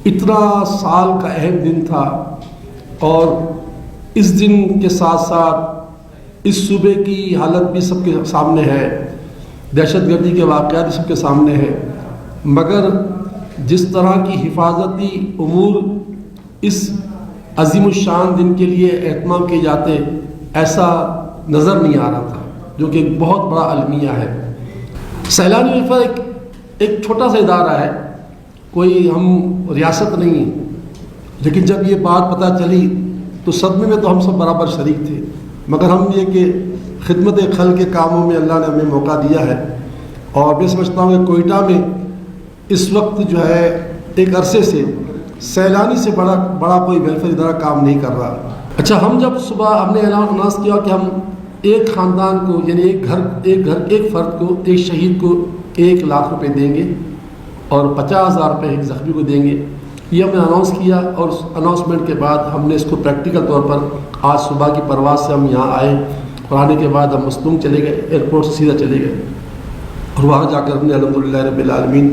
اتنا سال کا اہم دن تھا، اور اس دن کے ساتھ ساتھ اس صوبے کی حالت بھی سب کے سامنے ہے، دہشت گردی کے واقعات بھی سب کے سامنے ہیں، مگر جس طرح کی حفاظتی امور اس عظیم الشان دن کے لیے اہتمام کیے جاتے ایسا نظر نہیں آ رہا تھا، جو کہ ایک بہت بڑا المیہ ہے۔ سیلانی وفد ایک چھوٹا سا ادارہ ہے، کوئی ہم ریاست نہیں، لیکن جب یہ بات پتہ چلی تو صدمے میں تو ہم سب برابر شریک تھے، مگر ہم یہ کہ خدمت خلق کے کاموں میں اللہ نے ہمیں موقع دیا ہے، اور میں سمجھتا ہوں کہ کوئٹہ میں اس وقت جو ہے ایک عرصے سے سیلانی سے بڑا کوئی ویلفیئر ادارہ کام نہیں کر رہا۔ اچھا، ہم جب صبح ہم نے اناؤنس کیا کہ ہم ایک خاندان کو، یعنی ایک فرد کو، ایک شہید کو 1 لاکھ روپے دیں گے اور 50,000 روپے ایک زخمی کو دیں گے، یہ ہم نے اناؤنس کیا، اور اس اناؤنسمنٹ کے بعد ہم نے اس کو پریکٹیکل طور پر آج صبح کی پرواز سے ہم یہاں آئے، اور آنے کے بعد ہم مستونگ چلے گئے، ایئرپورٹ سے سیدھا چلے گئے، اور وہاں جا کر ہم نے الحمدللہ رب العالمین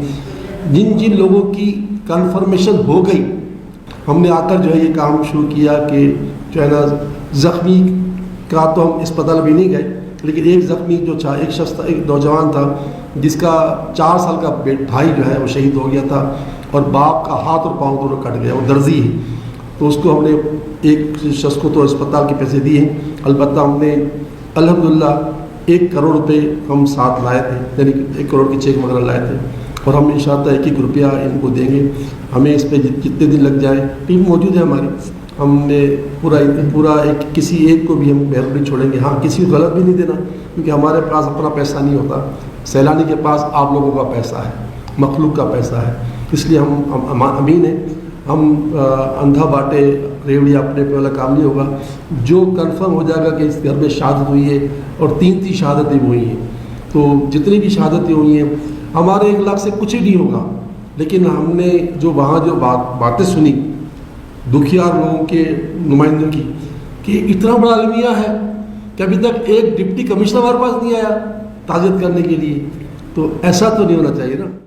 جن لوگوں کی کنفرمیشن ہو گئی، ہم نے آ کر جو ہے یہ کام شروع کیا کہ جو ہے نا زخمی کا تو ہم اسپتال بھی نہیں گئے، لیکن ایک زخمی جو ایک شخص تھا، ایک نوجوان تھا جس کا 4 سال کا بھائی جو ہے وہ شہید ہو گیا تھا، اور باپ کا ہاتھ اور پاؤں دونوں کٹ گیا، وہ درزی ہے، تو اس کو ہم نے ایک شخص کو تو اسپتال کے پیسے دیے ہیں، البتہ ہم نے الحمدللہ 1 کروڑ روپے ہم ساتھ لائے تھے، یعنی 1 کروڑ کی چیک وغیرہ لائے تھے، اور ہم انشاءاللہ 1 روپیہ ان کو دیں گے، ہمیں اس پہ جتنے دن لگ جائیں، ٹیم موجود ہے ہماری، ہم نے پورا کسی ایک کو بھی ہم محروم نہیں چھوڑیں گے، ہاں کسی کو غلط بھی نہیں دینا، کیونکہ ہمارے پاس اپنا پیسہ نہیں ہوتا، سیلانی کے پاس آپ لوگوں کا پیسہ ہے، مخلوق کا پیسہ ہے، اس لیے ہم امین ہیں، ہم اندھا باٹے ریوڑی اپنے پہ والا کام نہیں ہوگا، جو کنفرم ہو جائے گا کہ اس گھر میں شہادت ہوئی ہے، اور 3 شہادتیں ہوئی ہیں، تو جتنی بھی شہادتیں ہوئی ہیں ہمارے 1 لاکھ سے کچھ ہی نہیں ہوگا، لیکن ہم نے جو وہاں جو باتیں سنی دکھیار لوگوں کے نمائندوں کی، کہ اتنا بڑا المیہ ہے کہ ابھی تک ایک ڈپٹی کمشنر ہمارے پاس نہیں آیا تعزیت کرنے کے لیے، تو ایسا تو نہیں ہونا چاہیے نا۔